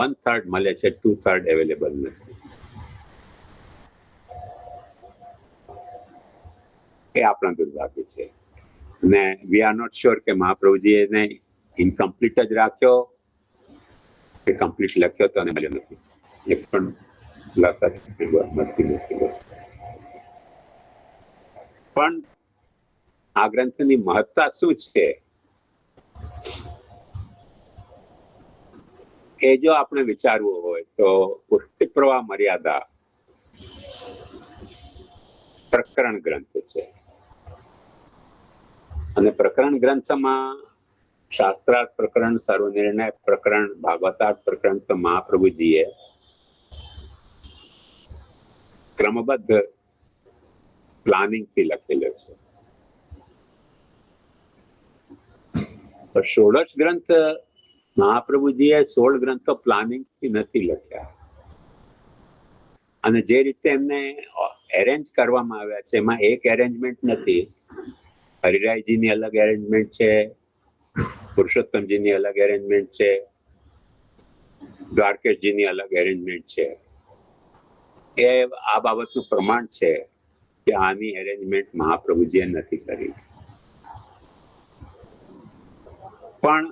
1/3 મળે છે, 2/3 અવેલેબલ નથી. એ આપણા દુર્ભાગ્ય છે. ને વી આર નોટ શ્યોર કે મહાપ્રભુજી એને ઇનકમ્પ્લીટ જ રાખ્યો કે કમ્પ્લીટ લખ્યો તો અને મળ્યો નથી. એ પણ પણ આ ગ્રંથની મહત્તા શું છે એ જો આપણે વિચારવું હોય તો પુષ્ટિ પ્રવાહ મર્યાદા પ્રકરણ ગ્રંથ છે. અને પ્રકરણ ગ્રંથમાં શાસ્ત્રાર્થ પ્રકરણ, સર્વનિર્ણય પ્રકરણ, ભાગવતાર્થ પ્રકરણ તો મહાપ્રભુજીએ ક્રમબદ્ધ પ્લાનિંગ થી લખેલો છે. પણ ષોડશ ગ્રંથ મહાપ્રભુજીએ 16 ગ્રંથો પ્લાનિંગ થી નથી લખ્યા. અને જે રીતે એમને એરેન્જ કરવામાં આવ્યા છે એમાં એક એરેન્જમેન્ટ નથી. હરિરાયજીની અલગ એરેન્જમેન્ટ છે, પુરુષોત્તમજીની અલગ એરેન્જમેન્ટ છે, દ્વારકેશજીની અલગ એરેન્જમેન્ટ છે. એ આ બાબતનું પ્રમાણ છે કે આની એરેન્જમેન્ટ મહાપ્રભુજીએ નથી કરી. પણ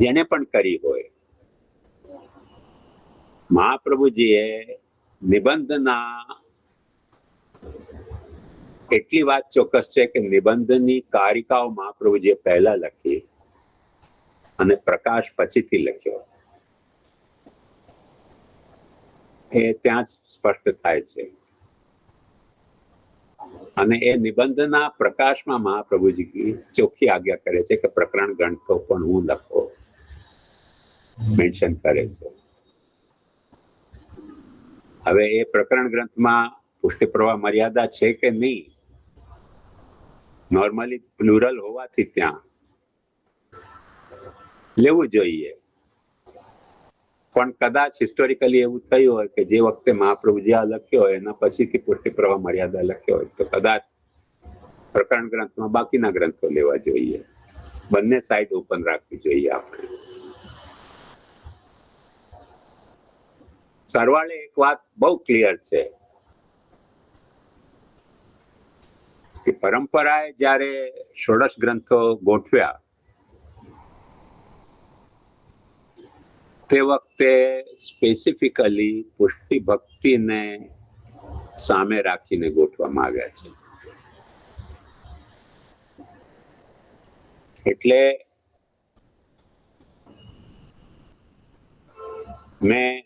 જેને પણ કરી હોય, મહાપ્રભુજીએ નિબંધના એટલી વાત ચોક્કસ છે કે નિબંધની કારિકાઓ મહાપ્રભુજીએ પહેલા લખી અને પ્રકાશ પછીથી લખ્યો. એ ત્યાં જ સ્પષ્ટ થાય છે. અને એ નિબંધના પ્રકાશમાં મહાપ્રભુજી ચોખ્ખી આજ્ઞા કરે છે કે પ્રકરણ ગ્રંથો પણ હું લખો, મેન્શન કરે છે. હવે એ પ્રકરણ ગ્રંથમાં પુષ્ટિ પ્રવાહ મર્યાદા છે કે નહીં, નોર્મલી પ્લુરલ હોવાથી ત્યાં લેવું જોઈએ. પણ કદાચ હિસ્ટોરિકલી એવું થયું હોય કે જે વખતે મહાપ્રભુજી આ લખ્યો હોય એના પછીથી પુષ્ટિ પ્રવાહ મર્યાદા લખ્યો હોય તો કદાચ પ્રકરણ ગ્રંથમાં બાકીના ગ્રંથો લેવા જોઈએ. બંને સાઈડ ઓપન રાખવી જોઈએ આપણે. સરવાળે એક વાત બહુ ક્લિયર છે કે પરંપરાએ જ્યારે ષોડશ ગ્રંથો ગોઠવ્યા તે વખતે સ્પેસિફિકલી પુષ્ટિ ભક્તિને સામે રાખીને ગોઠવવામાં આવ્યા છે. એટલે મેં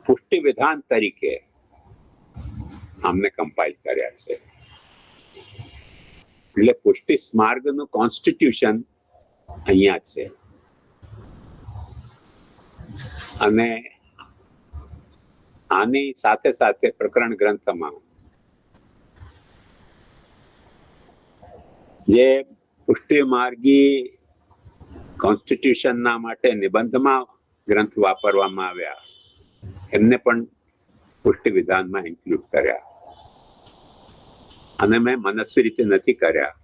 પુષ્ટિ વિધાન તરીકે આમને કમ્પાઇલ કર્યા છે. એટલે પુષ્ટિ સ્માર્ગનું કોન્સ્ટિટ્યુશન અહીંયા છે. અને આની સાથે સાથે પ્રકરણ ગ્રંથમાં જે પુષ્ટિ માર્ગી કોન્સ્ટિટ્યુશનના માટે નિબંધમાં ગ્રંથ વાપરવામાં આવ્યા એમને પણ પુષ્ટિ વિધાનમાં ઇન્ક્લુડ કર્યા. અને મેં મનસ્વી રીતે નથી કર્યા.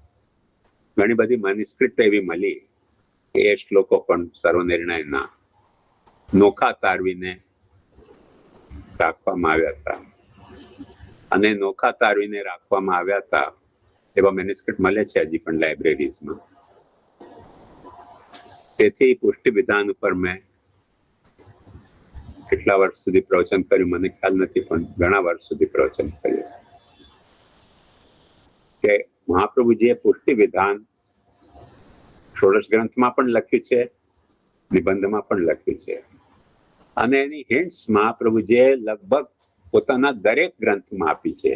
ઘણી બધી મેન્યુસ્ક્રિપ્ટ એવી મળી કે એ શ્લોકો પણ સર્વનિર્ણયના નોખા તારવીને રાખવામાં આવ્યા હતા. અને નોખા તારવીને રાખવામાં આવ્યા હતા એવા મેન્યુસ્ક્રિપ્ટ મળે છે હજી પણ લાઇબ્રેરીઝમાં. તેથી પુષ્ટિ વિધાન ઉપર મેં કેટલા વર્ષ સુધી પ્રવચન કર્યું મને ખ્યાલ નથી, પણ ઘણા વર્ષ સુધી પ્રવચન કર્યું કે મહાપ્રભુજીએ પુષ્ટિ વિધાન ષોડશ ગ્રંથમાં પણ લખ્યું છે, નિબંધમાં પણ લખ્યું છે. અને એની હિન્ટ્સ મહાપ્રભુજીએ લગભગ પોતાના દરેક ગ્રંથમાં આપી છે.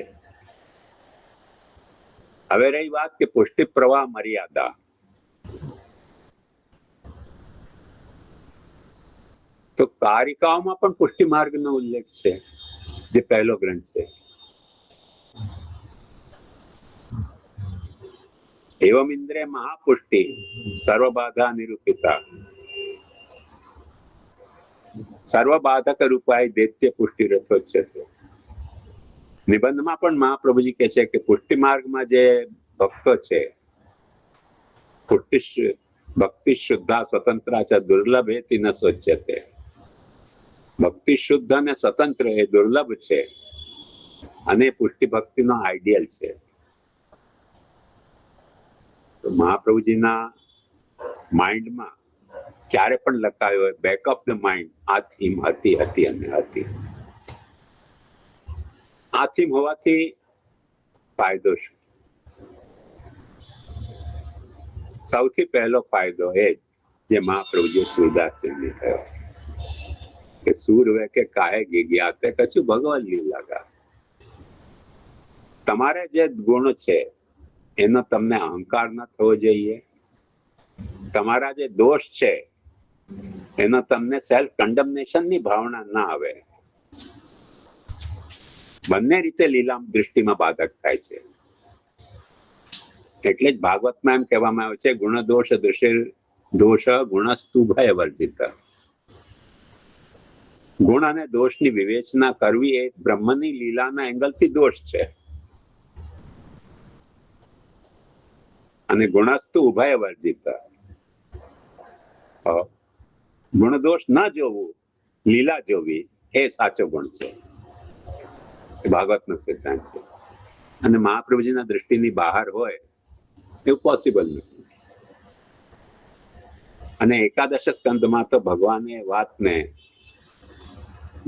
હવે રહી વાત કે પુષ્ટિ પ્રવાહ મર્યાદા, તો કારિકાઓમાં પણ પુષ્ટિ માર્ગનો ઉલ્લેખ છે, જે પહેલો ગ્રંથ છે. એવમ ઇન્દ્રે મહાપુષ્ટિ સર્વબાધા નિરૂપિતા સર્વબાધક રૂપાય દૈત્ય પુષ્ટિ રથોચ્યતે. નિબંધમાં પણ મહાપ્રભુજી કહે છે કે પુષ્ટિ માર્ગમાં જે ભક્તો છે, પુષ્ટિ ભક્તિ શુદ્ધા સ્વતંત્રા ચ દુર્લભેતિ ન શોચ્યતે. ભક્તિ શુદ્ધ અને સ્વતંત્ર એ દુર્લભ છે અને પુષ્ટિ ભક્તિનો આઈડિયલ છે. તો મહાપ્રભુજીના માઇન્ડમાં ક્યારે પણ લખાયો હોય બેક ઓફ ધ માઇન્ડ આ થીમ હતી અને હતી. આ થીમ હોવાથી ફાયદો શું? સૌથી પહેલો ફાયદો એ જે મહાપ્રભુજીએ સુરદાસજીને થયો કે સૂર વે કે કાહે ગયા તે કશું ભગવાન લીલા ગા. તમારે જે ગુણ છે એનો તમને અહંકાર ન થવો જોઈએ. તમારા જે દોષ છે એનો તમને સેલ્ફ કન્ડમનેશન ની ભાવના ના આવે. બંને રીતે લીલા દૃષ્ટિમાં બાધક થાય છે. એટલે જ ભાગવતમાં એમ કહેવામાં આવે છે ગુણ દોષ દૃશ્ય દોષ ગુણસ્તુ ભય વર્જિત. ગુણ અને દોષની વિવેચના કરવી એ બ્રહ્મની લીલાના એંગલથી દોષ છે. અને ગુણસ્તુ ઉભય વર્જિત. ગુણ દોષ ન જોવું, લીલા જોવી એ સાચો ગુણ છે. ભાગવતનો સિદ્ધાંત છે. અને મહાપ્રભુજીના દૃષ્ટિની બહાર હોય એવું પોસિબલ નથી. અને એકાદશ સ્કંદમાં તો ભગવાને વાતને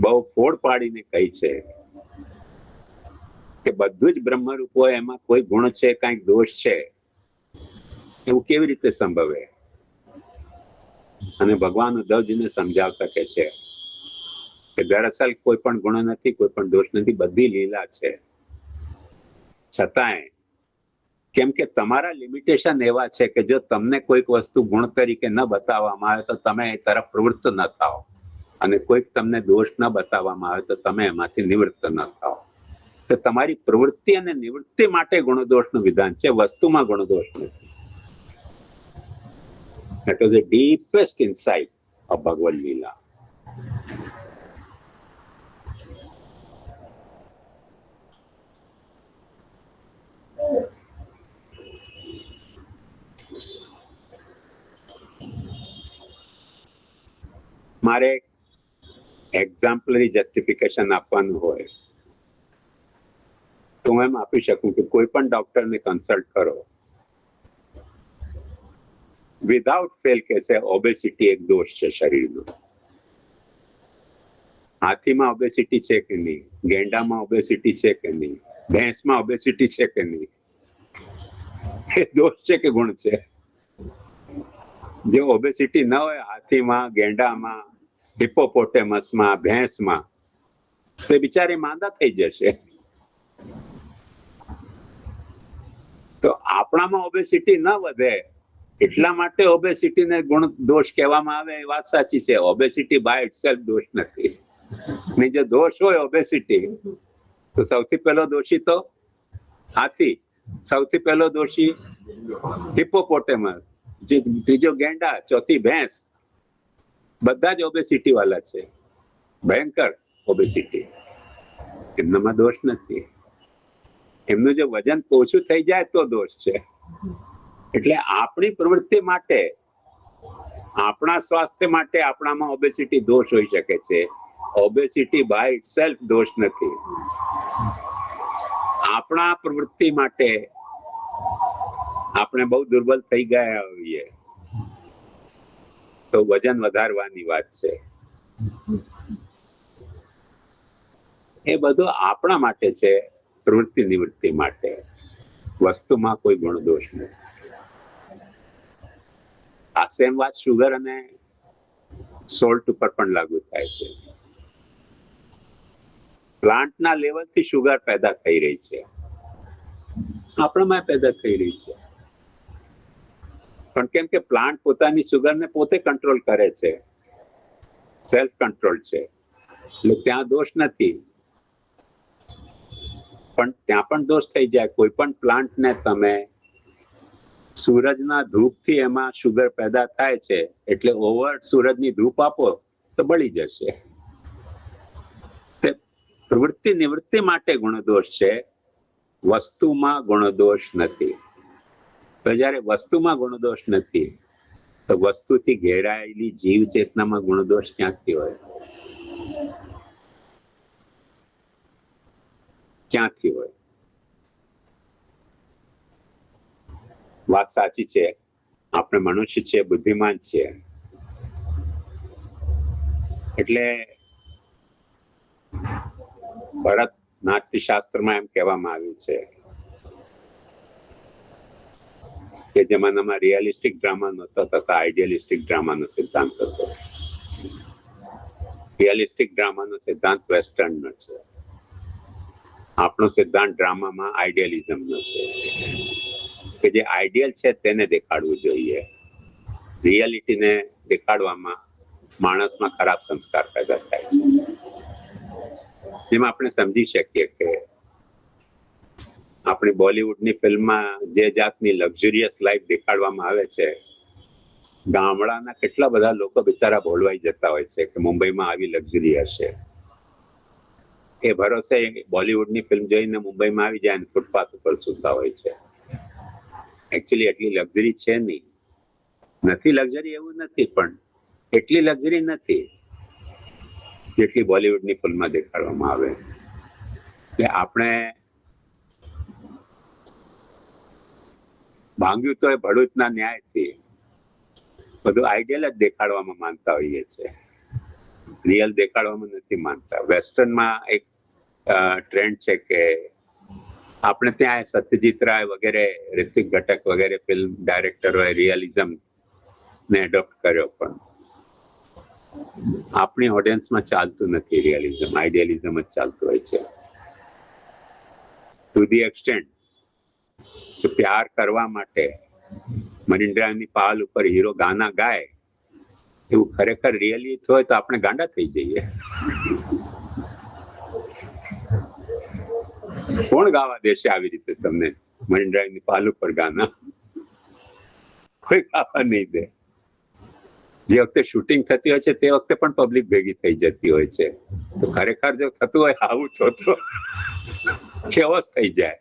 બહુ ફોડ પાડીને કહી છે કે બધું જ બ્રહ્મરૂપ હોય એમાં કોઈ ગુણ છે કઈક દોષ છે એવું કેવી રીતે સંભવે? અને ભગવાન ઉદ્ધવજીને સમજાવતા કે છે કે દરઅસલ કોઈ પણ ગુણ નથી, કોઈ પણ દોષ નથી, બધી લીલા છે. છતાંય કેમ કે તમારા લિમિટેશન એવા છે કે જો તમને કોઈક વસ્તુ ગુણ તરીકે ન બતાવવામાં આવે તો તમે એ તરફ પ્રવૃત્ત ન થાઓ, અને કોઈક તમને દોષ ન બતાવવામાં આવે તો તમે એમાંથી નિવૃત્ત ન થાઓ. તો તમારી પ્રવૃત્તિ અને નિવૃત્તિ માટે ગુણદોષનું વિધાન છે, વસ્તુમાં ગુણદોષ નથી. That was the deepest insight of Bhagavad Gita. મારે એક્ઝામ્પલરી જસ્ટિફિકેશન આપવાનું હોય તો હું એમ આપી શકું કે કોઈ પણ ડોક્ટરને કન્સલ્ટ કરો, વિધાઉટ ફેલ કહેશે ઓબેસિટી એક દોષ છે શરીરનો. હાથીમાં ઓબેસિટી છે કે નહીં, ગેંડામાં ઓબેસિટી છે કે નહીં, ભેંસમાં ઓબેસિટી છે કે નહીં, એ દોષ છે કે ગુણ છે? જે ઓબેસિટી ન હોય હાથીમાં, ગેંડામાં, હિપ્પોપોટેમસમાં, ભેંસમાં, તો એ બિચારી માંદા થઈ જશે. તો આપણામાં ઓબેસિટી ન વધે એટલા માટે ઓબેસિટીને ગુણ દોષ કહેવામાં આવે એ વાત સાચી છે. ઓબેસિટી બાય ઇટસેલ્ફ દોષ નથી. નહીં જો દોષ હોય ઓબેસિટી તો સૌથી પહેલો દોષી તો હાથી, સૌથી પહેલો દોષી હિપ્પોપોટેમસ, ત્રીજો ગેંડા, ચોથી ભેંસ, બધા જ ઓબેસિટી વાળા છે. ભયંકર ઓબેસિટી. એમનામાં દોષ નથી. એમનું જો વજન ઓછું થઈ જાય તો દોષ છે. એટલે આપણી પ્રવૃત્તિ માટે, આપણા સ્વાસ્થ્ય માટે આપણામાં ઓબેસિટી દોષ હોઈ શકે છે. ઓબેસિટી બાય ઇટસેલ્ફ દોષ નથી. આપણા પ્રવૃત્તિ માટે આપણે બહુ દુર્બળ થઈ ગયા હોઈએ તો વજન વધારવાની વાત છે. એ બધું આપણા માટે છે, પ્રવૃત્તિ નિવૃત્તિ માટે. વસ્તુમાં કોઈ ગુણ દોષ નથી. આ સેમ વાત શુગર અને સોલ્ટ ઉપર પણ લાગુ થાય છે. પ્લાન્ટના લેવલથી શુગર પેદા થઈ રહી છે, આપણામાં પેદા થઈ રહી છે. પણ કેમ કે પ્લાન્ટ પોતાની શુગરને પોતે કંટ્રોલ કરે છે, સેલ્ફ કંટ્રોલ છે, એટલે ત્યાં દોષ નથી. પણ ત્યાં પણ દોષ થઈ જાય. કોઈ પણ પ્લાન્ટને તમે સૂરજના ધૂપથી એમાં શુગર પેદા થાય છે એટલે ઓવર સૂરજની ધૂપ આપો તો બળી જશે. પ્રવૃત્તિ નિવૃત્તિ માટે ગુણદોષ છે, વસ્તુમાં ગુણદોષ નથી. તો જયારે વસ્તુમાં ગુણદોષ નથી તો વસ્તુથી ઘેરાયેલી જીવ ચેતનામાં ગુણદોષ ક્યાંથી હોય? ક્યાંથી હોય? વાત સાચી છે, આપણે મનુષ્ય છે, બુદ્ધિમાન છે, એટલે ભરત નાટ્ય શાસ્ત્રમાં એમ કહેવામાં આવ્યું છે કે જમાનામાં રિયલિસ્ટિક ડ્રામા નહોતો તથા આઈડિયલિસ્ટિક ડ્રામાનો સિદ્ધાંત હતો. રિયલિસ્ટિક ડ્રામાનો સિદ્ધાંત વેસ્ટર્નનો છે, આપણો સિદ્ધાંત ડ્રામામાં આઈડિયલિઝમનો છે કે જે આઈડિયલ છે તેને દેખાડવું જોઈએ. રિયાલિટીને દેખાડવામાં માણસમાં ખરાબ સંસ્કાર પેદા થાય છે. જેમાં આપણે સમજી શકીએ કે આપણી બોલિવૂડની ફિલ્મમાં જે જાતની લક્ઝરિયસ લાઈફ દેખાડવામાં આવે છે, ગામડાના કેટલા બધા લોકો બિચારા ભોળવાઈ જતા હોય છે કે મુંબઈમાં આવી લક્ઝરી હશે. એ ભરોસે બોલિવૂડની ફિલ્મ જોઈને મુંબઈમાં આવી જાય અને ફૂટપાથ ઉપર સૂતા હોય છે. એકચ્યુઅલી એટલી લક્ઝરી છે નહીં. નથી લક્ઝરી એવું નથી, પણ એટલી લક્ઝરી નથી જેટલી બોલિવૂડની ફિલ્મમાં દેખાડવામાં આવે. એટલે આપણે ભાંગ્યું તો એ ભરૂચના ન્યાયથી બધું આઈડિયલ જ દેખાડવામાં માનતા હોઈએ છીએ, રિયલ દેખાડવામાં નથી માનતા. વેસ્ટર્નમાં એક ટ્રેન્ડ છે કે આપણે ત્યાં સત્યજીત રાય વગેરે, ઋતિક ઘટક વગેરે ફિલ્મ ડાયરેક્ટરોએ રિયલિઝમ ને એડોપ્ટ કર્યો, પણ આપણી ઓડિયન્સમાં ચાલતું નથી રિયલિઝમ, આઈડિયલિઝમ જ ચાલતું હોય છે. ટુ ધી એક્સટેન્ટ તો પ્યાર કરવા માટે મરીન ડ્રાઈવની પાલ ઉપર હીરો ગાના ગાય, એવું ખરેખર રિયલી હોય તો આપણે ગાંડા થઈ જઈએ. કોણ ગાવા દેશે આવી રીતે તમને મરીન ડ્રાઈવની પાલ ઉપર ગાના? કોઈ ગાવા નહીં દે. જે વખતે શૂટિંગ થતી હોય છે તે વખતે પણ પબ્લિક ભેગી થઈ જતી હોય છે. તો ખરેખર જો થતું હોય આવું તો કેવો થઈ જાય.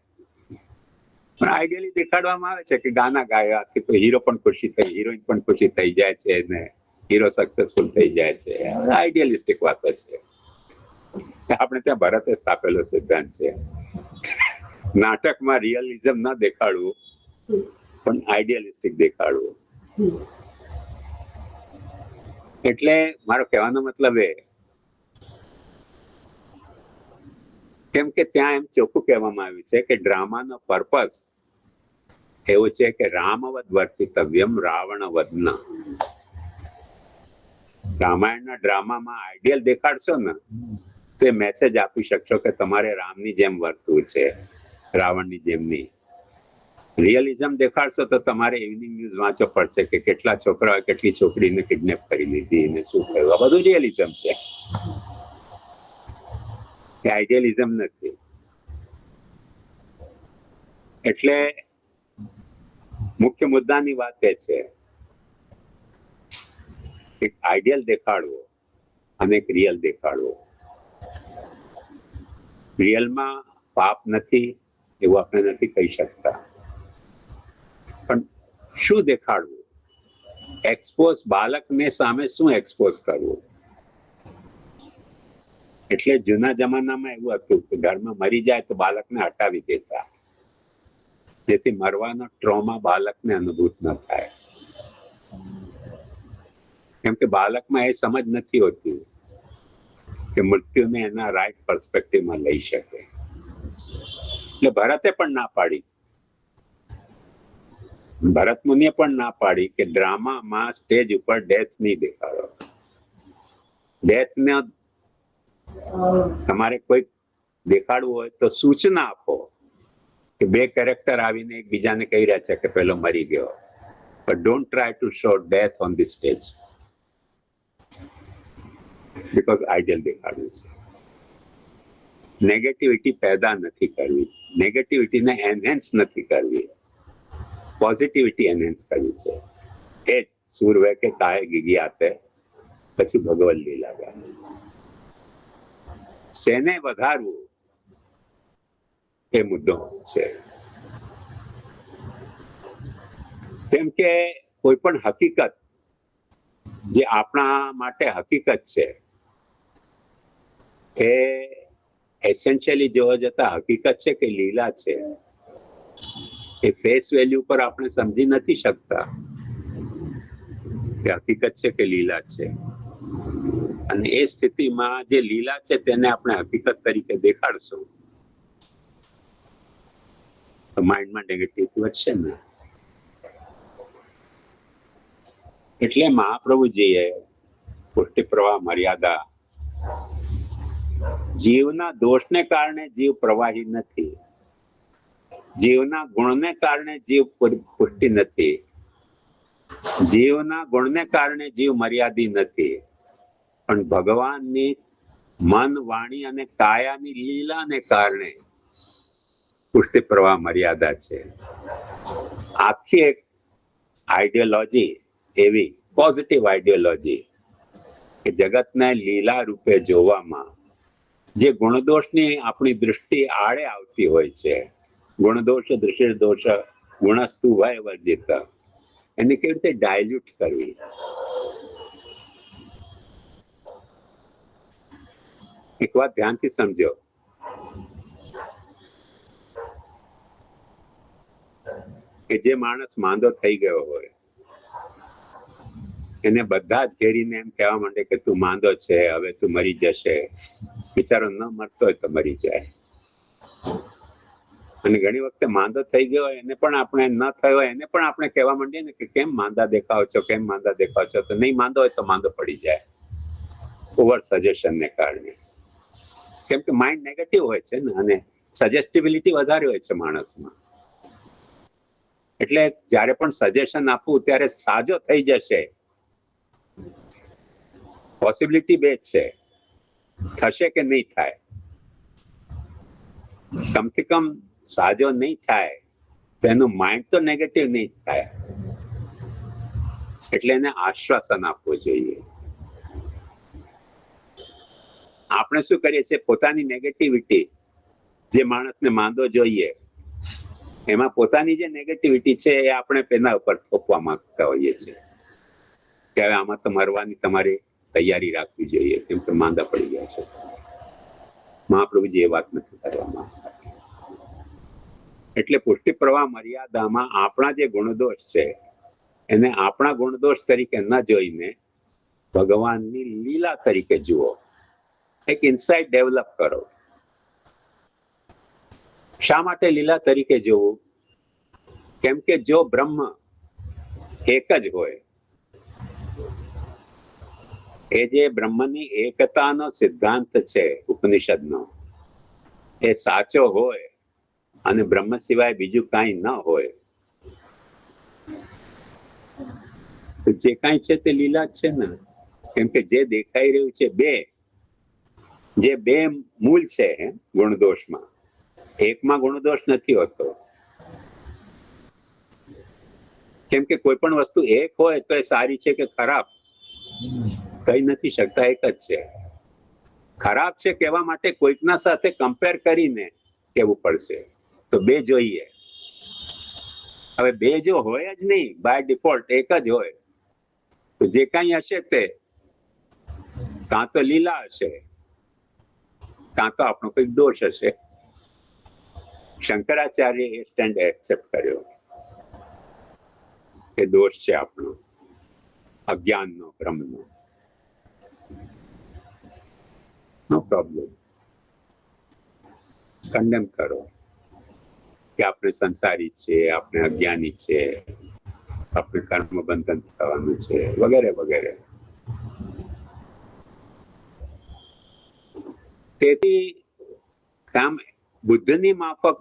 પણ આઈડિયલી દેખાડવામાં આવે છે કે ગાના ગાયા તો હીરો પણ ખુશી થઈ, હિરોઈન પણ ખુશી થઈ જાય છે ને હીરો સક્સેસફુલ થઈ જાય છે. આઈડિયલિસ્ટિક વાતો છે. આપણે ત્યાં ભરતે સ્થાપેલો સિદ્ધાંત છે, નાટકમાં રિયલિઝમ ના દેખાડવું પણ આઈડિયલિસ્ટિક દેખાડવું. એટલે મારો કહેવાનો મતલબ એ, કેમ કે ત્યાં એમ ચોખ્ખું કહેવામાં આવ્યું છે કે ડ્રામાનો પર્પસ એવું છે કે રામવદ વર્તિતવ્યમ રાવણવદ ન. રામાયણના ડ્રામામાં આઈડિયલ દેખાડશો ને તો એ મેસેજ આપી શકશો કે તમારે રામની જેમ વર્તવું છે, રાવણની જેમ નહીં. રિયલિઝમ દેખાડશો તો તમારે ઇવનિંગ ન્યૂઝ વાંચવો પડશે કે કેટલા છોકરાઓએ કેટલી છોકરીને કિડનેપ કરી લીધી ને શું થયું. આ બધું રિયલિઝમ છે, કે આઈડિયલિઝમ નથી. એટલે મુખ્ય મુદ્દાની વાત એ છે એક આઈડિયલ દેખાડવો અને એક રિયલ દેખાડવો. રિયલમાં પાપ નથી એવું આપણે નથી કહી શકતા, પણ શું દેખાડવું? એક્સપોઝ, બાળકને સામે શું એક્સપોઝ કરવું? એટલે જૂના જમાનામાં એવું હતું કે ઘરમાં મરી જાય તો બાળકને હટાવી દેતા, જેથી મરવાનો ટ્રોમા બાળકને અનુભૂત ન થાય. કેમ કે બાળકમાં એ સમજ નથી હોતી કે મૃત્યુને એના રાઈટ પર્સપેક્ટિવમાં લઈ શકે. એટલે ભરતે પણ ના પાડી, ભરત મુનિએ પણ ના પાડી કે ડ્રામામાં સ્ટેજ ઉપર ડેથ નહીં દેખાડો. ડેથને તમારે કોઈ દેખાડવું હોય તો સૂચના આપો કે બે કેરેક્ટર આવીને એકબીજાને કહી રહ્યા છે કે પેલો મરી ગયો, but don't try to show death on the stage, because ideal દેખાડવું છે. નેગેટિવિટી પેદા નથી કરવી, નેગેટિવિટીને એનહેન્સ નથી કરવી, પોઝિટિવિટી એનહેન્સ કરવી છે. એ સૂરવે કે કાય ગીગી આતે પછી ભગવન લીલા ગાય. શેને વધારવું એ મુદ્દો છે. કેમ કે કોઈ પણ હકીકત જે આપણા માટે હકીકત છે એ એસેન્શિયલી જોવા જતા હકીકત છે કે લીલા છે, એ ફેસ વેલ્યુ પર આપણે સમજી નથી શકતા કે હકીકત છે કે લીલા છે. અને એ સ્થિતિમાં જે લીલા છે તેને આપણે હકીકત તરીકે દેખાડશું તો માઇન્ડમાં નેગેટિવિટી વધશે ને. એટલે મહાપ્રભુજીએ પુષ્ટિ પ્રવાહ મર્યાદા, જીવના દોષને કારણે જીવ પ્રવાહી નથી, જીવના ગુણને કારણે જીવ પુષ્ટિ નથી, જીવના ગુણને કારણે જીવ મર્યાદી નથી, પણ ભગવાનની મન, વાણી અને કાયાની લીલાને કારણે પુષ્ટિ પ્રવાહ મર્યાદા છે. આખી એક આઈડિયોલોજી એવી પોઝિટિવ આઈડિયોલોજી કે જગતને લીલા રૂપે જોવામાં જે ગુણદોષની આપણી દૃષ્ટિ આડે આવતી હોય છે, ગુણદોષ દૃશ્ય દોષ ગુણસ્તુ વય વર્જિત, એને કેવી રીતે ડાયલ્યુટ કરવી. એક વાત ધ્યાનથી સમજો, કે જે માણસ માંદો થઈ ગયો હોય એને બધા જ ઘેરીને એમ કહેવા માંડે કે તું માંદો છે, હવે તું મરી જશે. બિચારો ન મરતો હોય તો મરી જાય. અને ઘણી વખતે માંદો થઈ ગયો હોય એને પણ આપણે ન થયો હોય એને પણ આપણે કહેવા માંડીએ ને કે કેમ માંદા દેખાવ છો, કેમ માંદા દેખાવ છો, તો નહીં માંદો હોય તો માંદો પડી જાય ઓવર સજેશનને કારણે. કેમ કે માઇન્ડ નેગેટિવ હોય છે ને અને સજેસ્ટિબિલિટી વધારે હોય છે માણસમાં. એટલે જ્યારે પણ સજેશન આપવું ત્યારે સાજો થઈ જશે, પોસિબિલિટી બે જ છે, થશે કે નહીં થાય. કમથી કમ સાજો નહીં થાય તો એનું માઇન્ડ તો નેગેટિવ નહીં થાય, એટલે એને આશ્વાસન આપવું જોઈએ. આપણે શું કરીએ છીએ, પોતાની નેગેટિવિટી, જે માણસને માંદો જોઈએ એમાં પોતાની જે નેગેટિવિટી છે એ આપણે તેના ઉપર થોપવા માંગતા હોઈએ છીએ કે હવે આમાં તો મરવાની તમારી તૈયારી રાખવી જોઈએ કેમ કે માંદા પડી ગયા છે. મહાપ્રભુજી એ વાત નથી કરવા માંગતા. એટલે પુષ્ટિ પ્રવાહ મર્યાદામાં આપણા જે ગુણદોષ છે એને આપણા ગુણદોષ તરીકે ન જોઈને ભગવાનની લીલા તરીકે જુઓ. એક ઇન્સાઇટ ડેવલપ કરો. શા માટે લીલા તરીકે જોવું? કેમ કે જો બ્રહ્મ એક જ હોય, એ જે બ્રહ્મની એકતાનો સિદ્ધાંત છે ઉપનિષદનો, એ સાચો હોય અને બ્રહ્મ સિવાય બીજું કાંઈ ન હોય તો જે કાંઈ છે તે લીલા જ છે ને. કેમ કે જે દેખાઈ રહ્યું છે જે બે મૂળ છે ગુણદોષમાં, એકમાં ગુણદોષ નથી હોતો. કેમ કે કોઈ પણ વસ્તુ એક હોય તો એ સારી છે કે ખરાબ કહી નથી શકતા, એક જ છે. ખરાબ છે કહેવા માટે કોઈકના સાથે કમ્પેર કરીને કહેવું પડશે, તો બે જોઈએ. હવે બે જો હોય જ નહીં, બાય ડિફોલ્ટ એક જ હોય, તો જે કાંઈ હશે તે કાં તો લીલા હશે કાં તો આપણો કંઈક દોષ હશે. શંકરાચાર્ય એ સ્ટેન્ડ એક્સેપ્ટ કર્યો કે દોષ છે આપણો, અજ્ઞાનનો, ભ્રમનો. નો પ્રોબ્લેમ, કન્ડેમ કરો કે આપણે સંસારી છે, આપણે અજ્ઞાની છે, આપણે કર્મ બંધન થવાનું છે, વગેરે વગેરે. તેથી કામ બુદ્ધની માફક,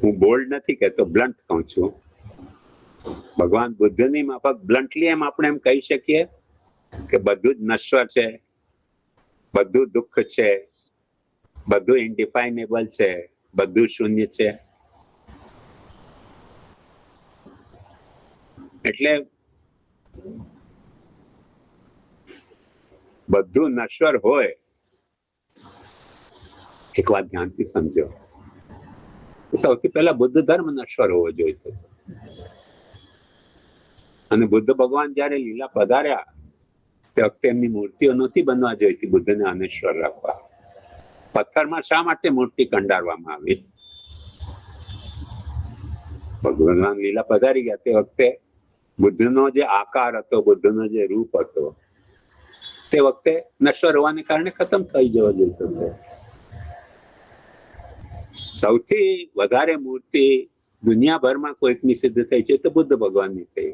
હું બોલ્ડ નથી કહેતો, બ્લન્ટ કહું છું, ભગવાન બુદ્ધની માફક બ્લન્ટલી એમ આપણે એમ કહી શકીએ કે બધું જ નશ્વર છે, બધું દુઃખ છે, બધું ઇનડિફાઇનેબલ છે, બધું શૂન્ય છે. એટલે બધું નશ્વર હોય, એક વાત ધ્યાનથી સમજો, સૌથી પહેલા બુદ્ધ ધર્મ નશ્વર હોવો જોઈએ. અને બુદ્ધ ભગવાન જયારે લીલા પધાર્યા તે વખતે એમની મૂર્તિઓ નહોતી બનવા જોઈતી બુદ્ધને અનેશ્વર રાખવા. પથ્થરમાં શા માટે મૂર્તિ કંડારવામાં આવી? ભગવાન લીલા પધારી ગયા તે વખતે બુદ્ધનો જે આકાર હતો, બુદ્ધનો જે રૂપ હતો, તે વખતે નશ્વર હોવાને કારણે ખતમ થઈ જવો જોઈતો હતો. સૌથી વધારે મૂર્તિ દુનિયાભરમાં કોઈકની સિદ્ધ થઈ છે તો બુદ્ધ ભગવાનની થઈ.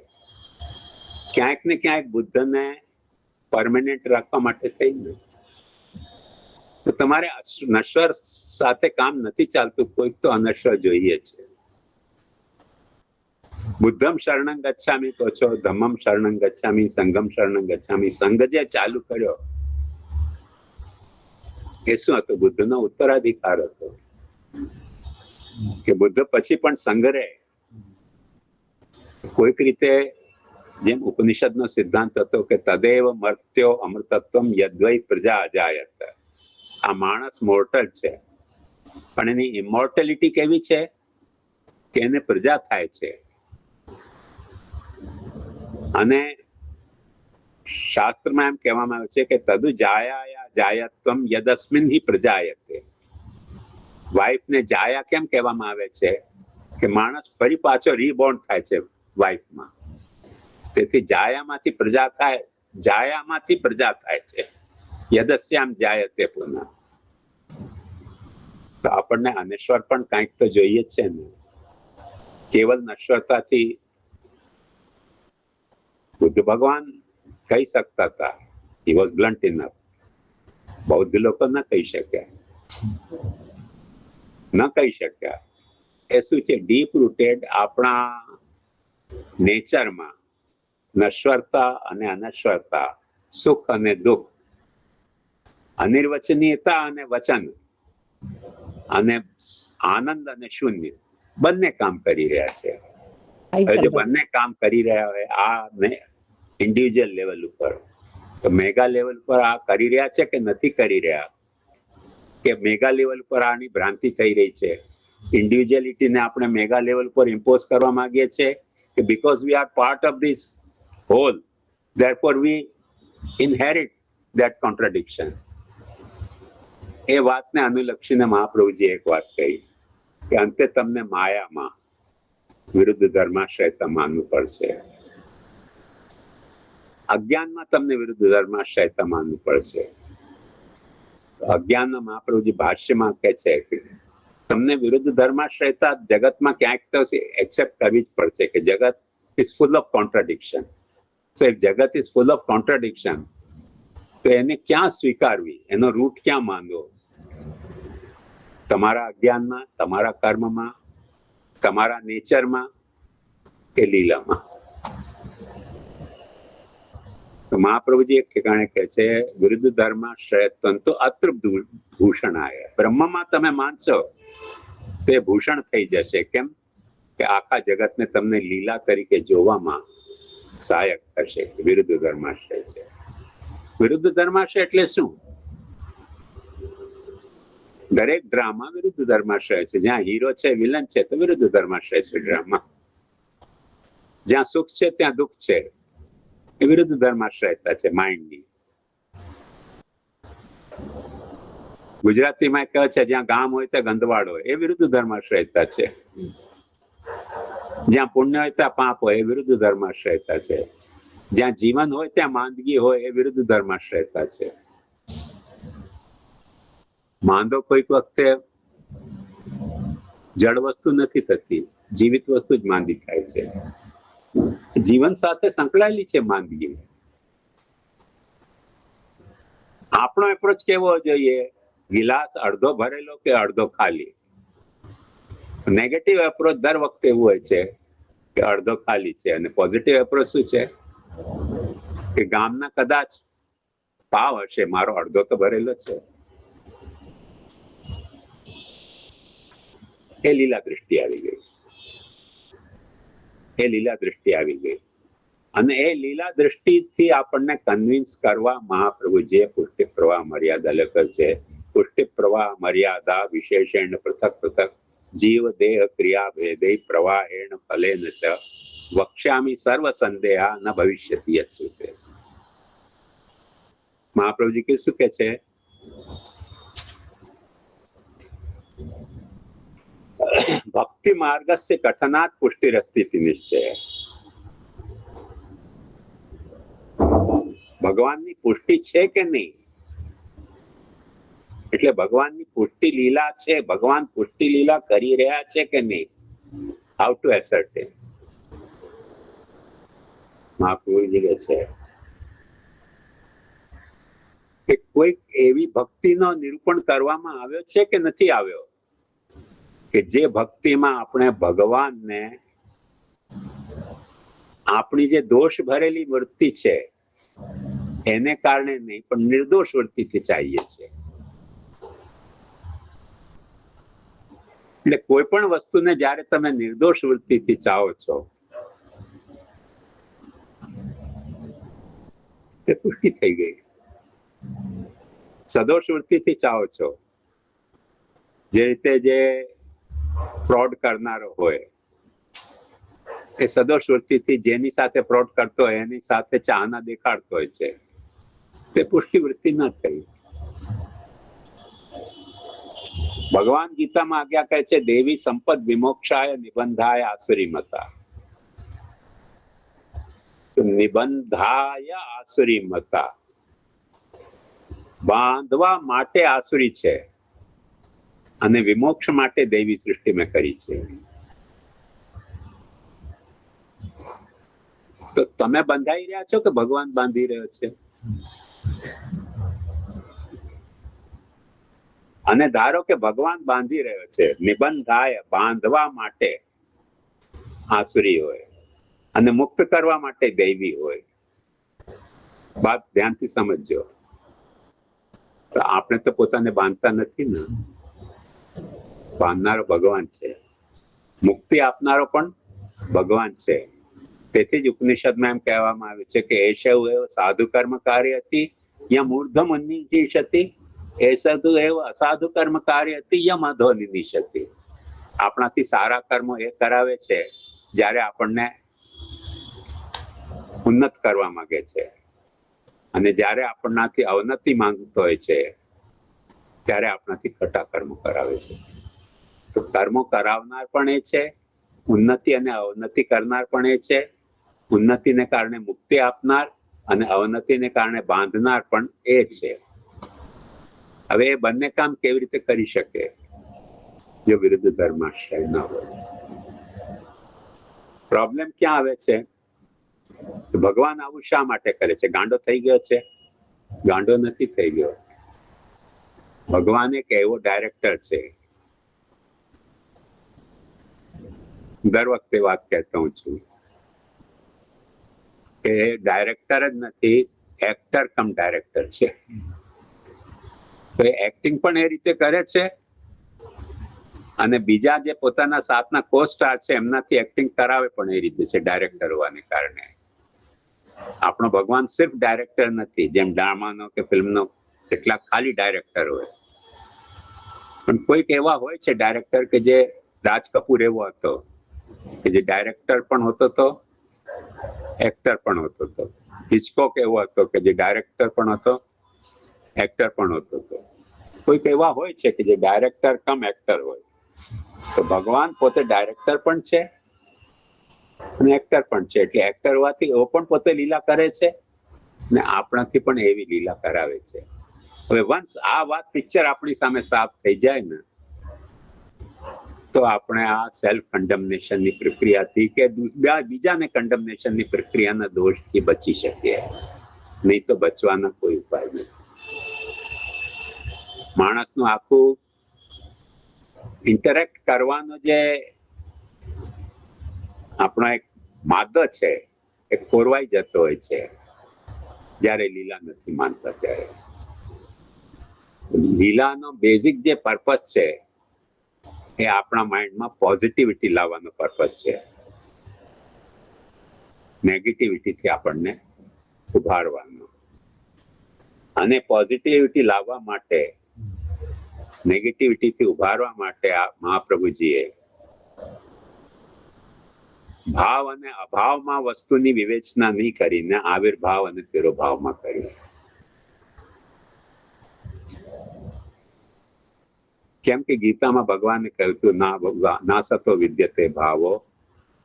ક્યાંક ને ક્યાંક બુદ્ધને પરમેનન્ટ રાખવા માટે થઈ ને. તો તમારે નશ્વર સાથે કામ નથી ચાલતું, કોઈક તો અનશ્વર જોઈએ છે. બુદ્ધમ શરણં ગચ્છામિ કહો છો, ધમ્મમ શરણં ગચ્છામિ, સંઘમ શરણં ગચ્છામિ. સંઘ જે ચાલુ કર્યો એ શું હતું? બુદ્ધનો ઉત્તરાધિકાર હતો કે બુદ્ધ પછી પણ સંઘ રહે. કોઈક રીતે જેમ ઉપનિષદનો સિદ્ધાંત હતો કે તદેવ મર્ત્યો અમૃતત્વમ યદ્વૈ પ્રજા અજાયત. આ માણસ મોર્ટલ છે, પણ એની ઇમોર્ટેલિટી કેવી છે કે એને પ્રજા થાય છે. અને શાસ્ત્રમાં એમ કહેવામાં આવે છે કે તદુ જાયા જાયત્વમ યદસ્મિન હિ પ્રજાયતે. વાઇફને જાયા કેમ કહેવામાં આવે છે કે માણસ ફરી પાછો રીબોર્ન થાય છે વાઇફમાં. તેથી જાયામાંથી પ્રજા થાય, જાયામાંથી પ્રજા થાય છે. યદસ્યામ જાયતે પુનઃ. તો આપણને અનેશ્વર પણ કંઈક તો જોઈએ છે ને. કેવલ નશ્વરતાથી બુદ્ધ ભગવાન કહી શકતા હતા, હી વોઝ બ્લન્ટ ઇનફ. બૌદ્ધ લોકો ન કહી શક્યા, ન કહી શક્યા. એ શું છે? ડીપ રૂટેડ આપણા નેચરમાં નશ્વરતા અને અનશ્વરતા, સુખ અને દુઃખ, અનિર્વચનીયતા અને વચન, અને આનંદ અને શૂન્ય બંને કામ કરી રહ્યા છે. હવે જો બંને કામ કરી રહ્યા હોય આ ઇન્ડિવિજ્યુઅલ લેવલ ઉપર, તો મેગા લેવલ પર આ કરી રહ્યા છે કે નથી કરી રહ્યા? કે મેગા લેવલ પર આની ભ્રાંતિ થઈ રહી છે? ઇન્ડિવિજ્યુઅલિટીને આપણે મેગા લેવલ પર ઇમ્પોઝ કરવા માંગીએ છીએ કે because we are part of this whole, therefore we inherit that contradiction. એ વાતને અનુલક્ષીને મહાપ્રભુજી એક વાત કહી કે અંતે તમને માયામાં વિરુદ્ધ ધર્માશ્રયતા માનવું પડશે. અજ્ઞાનમાં તમને વિરુદ્ધ ધર્માશ્રયતા માનવું પડશે. અજ્ઞાનના મહાપ્રભુજી ભાષ્યમાં કહે છે કે તમને વિરુદ્ધ ધર્માશ્રયતા જગતમાં ક્યાંક તો એક્સેપ્ટ કરવી જ પડશે કે જગત is full of contradiction. So if જગત ઇઝ ફુલ ઓફ કોન્ટ્રાડિક્શન, તો એને ક્યાં સ્વીકારવી? એનો રૂટ ક્યાં માંગવો? તમારા અજ્ઞાનમાં, તમારા કર્મમાં, તમારા નેચરમાં કે લીલામાં? તો મહાપ્રભુજી એક ઠેકાણે કહે છે વિરુદ્ધ ધર્માશ્રયત્વં તો અત્ર ભૂષણાય. બ્રહ્મમાં તમે માનશો તે ભૂષણ થઈ જશે. કેમ કે આખા જગતને તમને લીલા તરીકે જોવામાં સહાયક થશે. વિરુદ્ધ ધર્માશ્રય છે. વિરુદ્ધ ધર્માશ્રય એટલે શું? દરેક ડ્રામા વિરુદ્ધ ધર્માશ્રય છે. જ્યાં હીરો છે, વિલન છે, તો વિરુદ્ધ ધર્માશ્રય છે ડ્રામા. જ્યાં સુખ છે ત્યાં દુઃખ છે, એ વિરુદ્ધ ધર્માશ્રયતા છે માઇન્ડની. ગુજરાતીમાં કહે છે જ્યાં ગામ હોય ત્યાં ગંધવાડ હોય, એ વિરુદ્ધ ધર્માશ્રયતા છે. જ્યાં પુણ્ય હોય ત્યાં પાપ હોય, એ વિરુદ્ધ ધર્માશ્રયતા છે. જ્યાં જીવન હોય ત્યાં માંદગી હોય, એ વિરુદ્ધ ધર્માશ્રયતા છે. માંદો કોઈક વખતે જડ વસ્તુ નથી થતી, જીવિત વસ્તુ જ માંદી થાય છે. જીવન સાથે સંકળાયેલી છે માંદગી. આપણો એપ્રોચ કેવો જોઈએ? ગિલાસ અડધો ભરેલો કે અડધો ખાલી? નેગેટિવ એપ્રોચ દર વખતે એવું હોય છે કે અડધો ખાલી છે. અને પોઝિટિવ એપ્રોચ શું છે કે ગામના કદાચ પાવ હશે, મારો અડધો તો ભરેલો છે. એ લીલા દૃષ્ટિ આવી ગઈ. એ લીલા દૃષ્ટિ આવી ગઈ. અને એ લીલા દૃષ્ટિથી આપણને કન્વિન્સ કરવા મહાપ્રભુજીએ પુષ્ટિ પ્રવાહ મર્યાદા લખેલ છે. પુષ્ટિ પ્રવાહ મર્યાદા વિશેષેણ પૃથક પૃથક જીવ દેહ ક્રિયા ભેદે પ્રવાહેણ ફલેન ચ વક્ષ્યામિ સર્વ સંદેહા ન ભવિષ્યતિ યત્સુતે. મહાપ્રભુજી કે શું કે છે? ભક્તિ માર્ગસ્ય કથનાત પુષ્ટિરસ્તિતિ નિશ્ચય. ભગવાનની પુષ્ટિ છે કે નહીં, એટલે ભગવાનની પુષ્ટિ લીલા છે, ભગવાન પુષ્ટિ લીલા કરી રહ્યા છે કે નહીં, હાઉ ટુ એસર્ટેન. મહાપ્રભુજી કહે છે કે કોઈક એવી ભક્તિનો નિરૂપણ કરવામાં આવ્યો છે કે નથી આવ્યો કે જે ભક્તિમાં આપણે ભગવાનને આપણી જે દોષ ભરેલી વૃત્તિ છે એને કારણે નહીં પણ નિર્દોષ વૃત્તિથી ચાહીએ છીએ. એટલે કોઈ પણ વસ્તુને જ્યારે તમે નિર્દોષ વૃત્તિથી ચાહો છો તે પુષ્ટિ થઈ ગઈ. સદોષ વૃત્તિથી ચાહો છો, જે રીતે જે ફ્રોડ કરનારો હોય એ સદોષ વૃત્તિથી જેની સાથે ફ્રોડ કરતો હોય એની સાથે ચાહના દેખાડતો હોય છે, તે પુષ્ટિ વૃત્તિ ન થઈ. ભગવાન ગીતામાં આજ્ઞા કહે છે દેવી સંપદ વિમોક્ષાય નિબંધાય આસુરી મતા. નિબંધાય આસુરી મતા, બાંધવા માટે આસુરી છે અને વિમોક્ષ માટે દૈવી સૃષ્ટિ મેં કરી છે. તો તમે બંધાઈ રહ્યા છો કે ભગવાન બાંધી રહ્યો છે? અને ધારો કે ભગવાન બાંધી રહ્યો છે, નિબંધાય બાંધવા માટે આસુરી હોય અને મુક્ત કરવા માટે દૈવી હોય. વાત ધ્યાનથી સમજજો. તો આપણે તો પોતાને બાંધતા નથી ને, બાંધનારો ભગવાન છે, મુક્તિ આપનારો પણ ભગવાન છે. તેથી જ ઉપનિષદમાં એમ કહેવામાં આવ્યું છે કે એષવ એવ સાધુ કર્મ કાર્ય હતી યમ ઉર્ધ્વમ નિદિશતિ, એષતુ એવ અસાધુ કર્મ કાર્ય હતી યમ અધો નિદિશતિ. આપણાથી સારા કર્મો એ કરાવે છે જ્યારે આપણને ઉન્નત કરવા માંગે છે, અને જ્યારે આપણાથી અવનતિ માંગતો હોય છે ત્યારે આપણાથી ખોટા કર્મો કરાવે છે. તો કર્મો કરાવનાર પણ એ છે, ઉન્નતિ અને અવનતિ કરનાર પણ એ છે. ઉન્નતિને કારણે મુક્તિ આપનાર અને અવનતિને કારણે બાંધનાર પણ એ છે. હવે એ બંને કામ કેવી રીતે કરી શકે જો વિરુદ્ધ ધર્માશ્રય ન હોય? પ્રોબ્લેમ ક્યાં આવે છે? ભગવાન આવું શા માટે કરે છે? ગાંડો થઈ ગયો છે? ગાંડો નથી થઈ ગયો. ભગવાન એક એવો ડાયરેક્ટર છે, દર વખતે વાત કહેતો હું છું કે ડાયરેક્ટર જ નથી, એક્ટર કમ ડાયરેક્ટર છે. તો એ એક્ટિંગ પણ એ રીતે કરે છે અને બીજા જે પોતાના સાથના કો સ્ટાર છે એમનાથી એક્ટિંગ કરાવે પણ એ રીતે છે, ડાયરેક્ટર હોવાને કારણે. આપણો ભગવાન સિર્ફ ડાયરેક્ટર નથી, જેમ ડ્રામાનો કે ફિલ્મનો કેટલાક ખાલી ડાયરેક્ટર હોય, પણ કોઈક એવા હોય છે ડાયરેક્ટર કે જે રાજ કપૂર એવો હતો કે જે ડાયરેક્ટર પણ હોતો હતો, એક્ટર પણ હોતો હતો. હિચકોક એવો હતો કે જે ડાયરેક્ટર પણ હતો, એક્ટર પણ હોતો હતો. કોઈક એવા હોય છે કે જે ડાયરેક્ટર કમ એક્ટર હોય. તો ભગવાન પોતે ડાયરેક્ટર પણ છે અને એક્ટર પણ છે. એટલે એક્ટર હોવાથી એવો પણ પોતે લીલા કરે છે અને આપણાથી પણ એવી લીલા કરાવે છે. હવે વન્સ આ વાત પિક્ચર આપણી સામે સાફ થઈ જાય ને તો આપણે આ સેલ્ફ કન્ડમનેશનની પ્રક્રિયાથી કે બીજાને કન્ડમનેશનની પ્રક્રિયાના દોષથી બચી શકીએ. નહીં તો બચવાના કોઈ ઉપાય નથી. માણસનું આખું ઇન્ટરેક્ટ કરવાનો જે આપણો એક માદો છે એ ખોરવાઈ જતો હોય છે જ્યારે લીલા નથી માનતા. ત્યારે લીલાનો બેઝિક જે પર્પસ છે એ આપણા માઇન્ડમાં પોઝિટિવિટી લાવવાનો પર્પસ છે. નેગેટિવિટીથી આપણને ઉભારવાનો. અને પોઝિટિવિટી લાવવા માટે, નેગેટિવિટીથી ઉભારવા માટે આ મહાપ્રભુજીએ ભાવ અને અભાવમાં વસ્તુની વિવેચના નહીં કરીને આવિર્ભાવ અને તિરોભાવમાં કરી. કેમ કે ગીતામાં ભગવાને કહ્યું હતું ના સતો વિદ્યતે ભાવો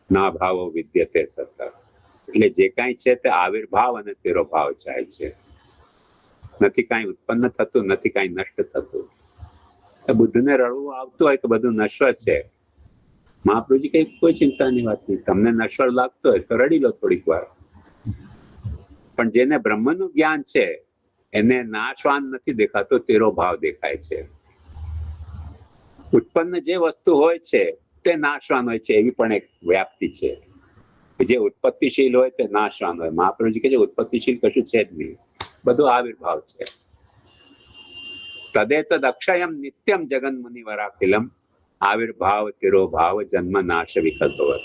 ના ભાવો વિદ્યતે સત. એટલે જે કાંઈ છે તે આવિર્ભાવ અને તિરોભાવ જાય છે. નથી કાંઈ ઉત્પન્ન થતું, નથી કાંઈ નષ્ટ થતું. બુદ્ધને રડવું આવતું હોય તો બધું નશ્વર છે. મહાપ્રભુજી કઈ કોઈ ચિંતાની વાત નહીં. તમને નશ્વર લાગતો હોય તો રડી લો થોડીક વાર. પણ જેને બ્રહ્મનું જ્ઞાન છે એને નાશવાન નથી દેખાતો, તેરો ભાવ દેખાય છે. ઉત્પન્ન જે વસ્તુ હોય છે તે નાશવાન હોય છે, એવી પણ એક વ્યાપ્તિ છે. જે ઉત્પત્તિશીલ હોય તે નાશવાન હોય. મહાપ્રભુજી કહે છે ઉત્પત્તિશીલ કશું છે જ નહીં, બધું આવિર્ભાવ છે. તદેતદ અક્ષયમ નિત્યમ જગન મુનિવરાખિલમ આવિર્ભાવ તિરોભાવ જન્મ નાશ વિકલ્પવત.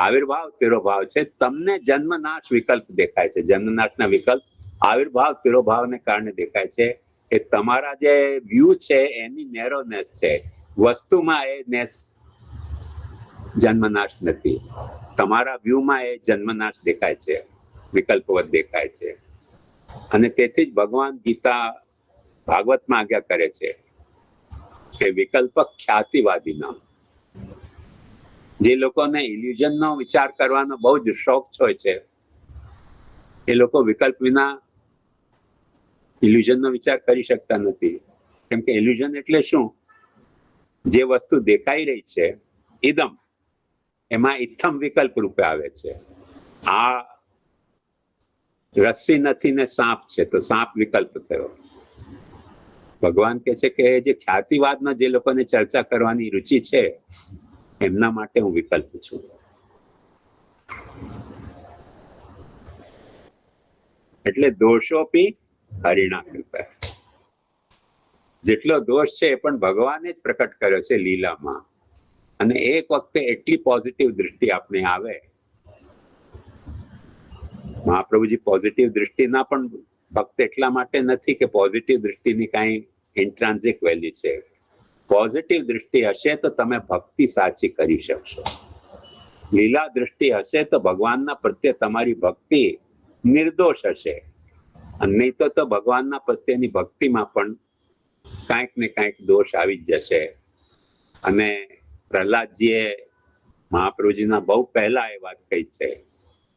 આવિર્ભાવ તિરોભાવ છે, તમને જન્મ નાશ વિકલ્પ દેખાય છે. જન્મ નાશના વિકલ્પ આવિર્ભાવ તિરોભાવને કારણે દેખાય છે. એ તમારા જે વ્યૂ છે એની નેરોનેસ છે. વસ્તુમાં એ નેસ જન્મનાશ નથી, તમારા વ્યૂમાં એ જન્મનાશ દેખાય છે, વિકલ્પવત દેખાય છે. અને તેથી જ ભગવાન ગીતા ભાગવતમાં આજ્ઞા કરે છે કે વિકલ્પ ખ્યાતિવાદી નામ. જે લોકોને ઇલ્યુઝનનો વિચાર કરવાનો બહુ જ શોખ હોય છે એ લોકો વિકલ્પ વિના ઇલ્યુઝનનો વિચાર કરી શકતા નથી. કેમ કે ઇલ્યુઝન એટલે શું? જે વસ્તુ દેખાઈ રહી છે ઇદમ, એમાં ઇથમ વિકલ્પ રૂપે આવે છે. આ રસ્સી નથી ને સાપ છે તો સાપ વિકલ્પ થયો. ભગવાન કહે છે કે જે ખ્યાતિવાદમાં જે લોકોને ચર્ચા કરવાની રુચિ છે એમના માટે હું વિકલ્પ છું. એટલે દોષોપી હરિણા કૃપા. જેટલો દોષ છે એ પણ ભગવાને જ પ્રકટ કર્યો છે લીલામાં. અને એક વખતે એટલી પોઝિટિવ દૃષ્ટિ આપણે આવે. મહાપ્રભુજી પોઝિટિવ દૃષ્ટિના પણ ભક્ત એટલા માટે નથી કે પોઝિટિવ દૃષ્ટિની કાંઈ ઇન્ટ્રાન્ઝિક વેલ્યુ છે. પોઝિટિવ દૃષ્ટિ હશે તો તમે ભક્તિ સાચી કરી શકશો. લીલા દૃષ્ટિ હશે તો ભગવાનના પ્રત્યે તમારી ભક્તિ નિર્દોષ હશે. અને નહીં તો ભગવાનના પ્રત્યેની ભક્તિમાં પણ કાંઈક ને કાંઈક દોષ આવી જ જશે. અને પ્રહલાદજીએ મહાપ્રભુજીના બહુ પહેલા એ વાત કહી છે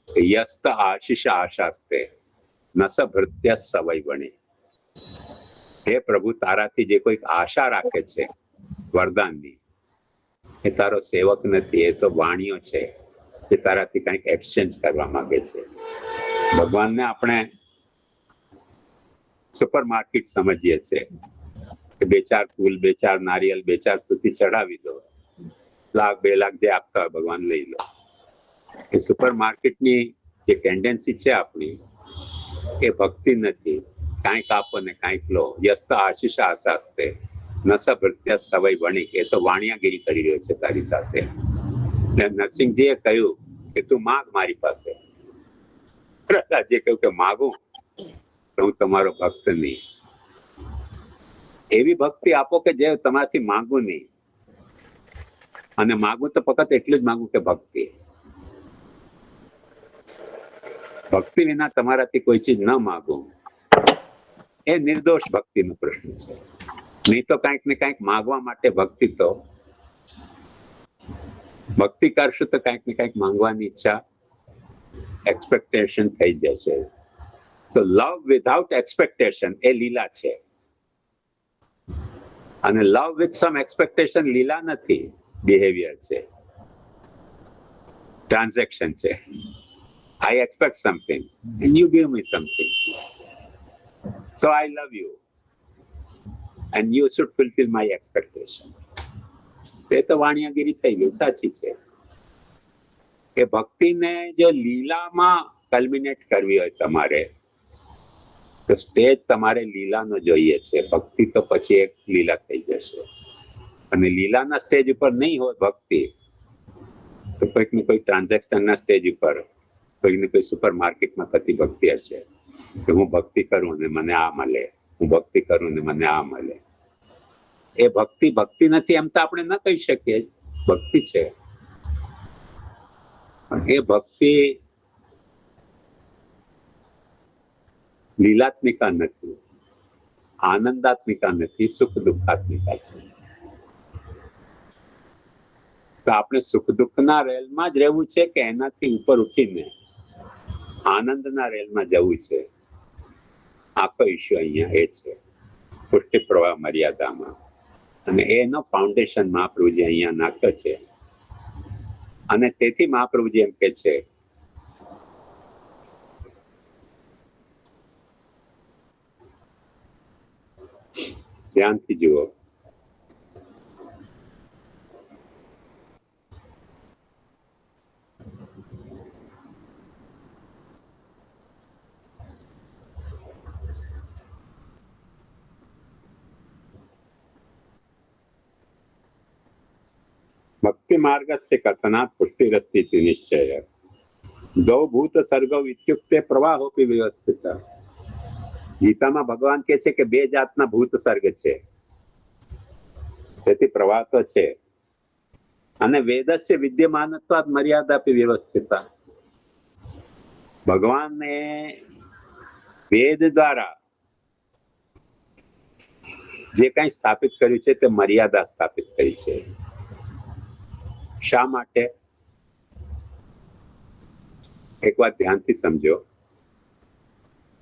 કે યસ્ત આશીષ આશાસ્તે નસ ભૃત્ય સવય બને. હે પ્રભુ, તારાથી જે કોઈક આશા રાખે છે વરદાનની, એ તારો સેવક નથી, એ તો વાણીઓ છે જે તારાથી કંઈક એક્સચેન્જ કરવા માંગે છે. ભગવાનને આપણે સુપર માર્કેટ સમજીએ છીએ કે 2-4 ફૂલ, 2-4 નારિયેલ, 2-4 સ્તુતિ ચડાવી દો, 1 લાખ 2 લાખ જે આપતા હોય ભગવાન લઈ લો. એ સુપર માર્કેટની જે ટેન્ડન્સી છે આપણી, એ ભક્તિ નથી. કાંઈક આપો ને કાંઈક લો. યસ્ત આશીષ આશાસ્તે નસ ભૃત્ય સવય વણિક. એ તો વાણિયાગીરી કરી રહ્યો છે તારી સાથે. નરસિંહજીએ કહ્યું કે તું માગ મારી પાસે. પ્રહલાદજીએ કહ્યું કે માગું તો હું તમારો ભક્ત નહીં. એવી ભક્તિ આપો કે જે તમારાથી માંગુ નહીં. અને માગું તો ફક્ત એટલું જ માંગુ કે ભક્તિ. ભક્તિ વિના તમારાથી કોઈ ચીજ ન માગું, એ નિર્દોષ ભક્તિનો પ્રશ્ન છે. નહીં તો કાંઈક ને કાંઈક માગવા માટે ભક્તિ કરશું તો કાંઈક ને કાંઈક માંગવાની ઈચ્છા, એક્સપેક્ટેશન થઈ જશે. સો લવ વિધાઉટ એક્સપેક્ટેશન એ લીલા છે. અને લવ વિથ સમ એક્સપેક્ટેશન લીલા નથી, બિહેવિયર છે, ટ્રાન્ઝેક્શન છે. I expect something and you give me something. So I love you and you should fulfill my expectation. તે તો વાણિયાગીરી થઈ ગઈ, સાચી છે. કે ભક્તિને જો લીલામાં કલ્મિનેટ કરવી હોય તમારે, તો સ્ટેજ તમારે લીલાનો જોઈએ છે. ભક્તિ તો પછી એક લીલા થઈ જશે. અને લીલાના સ્ટેજ ઉપર નહીં હોય ભક્તિ, તો કોઈક ને કોઈ ટ્રાન્ઝેક્શનના સ્ટેજ ઉપર, કોઈને કોઈ સુપર માર્કેટમાં થતી ભક્તિ હશે કે હું ભક્તિ કરું ને મને આ મળે, હું ભક્તિ કરું ને મને આ મળે. એ ભક્તિ નથી એમ તો આપણે ન કહી શકીએ. ભક્તિ છે. એ ભક્તિ લીલાત્મિકા નથી, આનંદાત્મિકા નથી, સુખ દુઃખાત્મિકા છે. તો આપણે સુખ દુઃખના રેલમાં જ રહેવું છે કે એનાથી ઉપર ઉઠીને આનંદના રેલમાં જવું છે? આખો ઇશ્યુ અહીંયા એ છે, પુષ્ટિ પ્રવાહ મર્યાદામાં. અને એનો ફાઉન્ડેશન મહાપ્રભુજી અહીંયા નાખ્યો છે. અને તેથી મહાપ્રભુજી એમ કે છે, ધ્યાનથી જુઓ, ભક્તિ માર્ગસ્ય કથનાत् પુષ્ટિરસ્તિ इति निश्चय द्वौ भूत सर्गौ इत्युक्ते प्रवाहोपि व्यवस्थित. ગીતામાં ભગવાન કહે છે કે બે જાતના ભૂત સર્ગ છે, તેથી પ્રવાહ તો છે. અને વેદસ્ય વિદ્યમાનત્વાદ મર્યાદાપી વ્યવસ્થિત. ભગવાનને વેદ દ્વારા જે કંઈ સ્થાપિત કર્યું છે તે મર્યાદા સ્થાપિત કરી છે. શા માટે? એક વાત ધ્યાનથી સમજો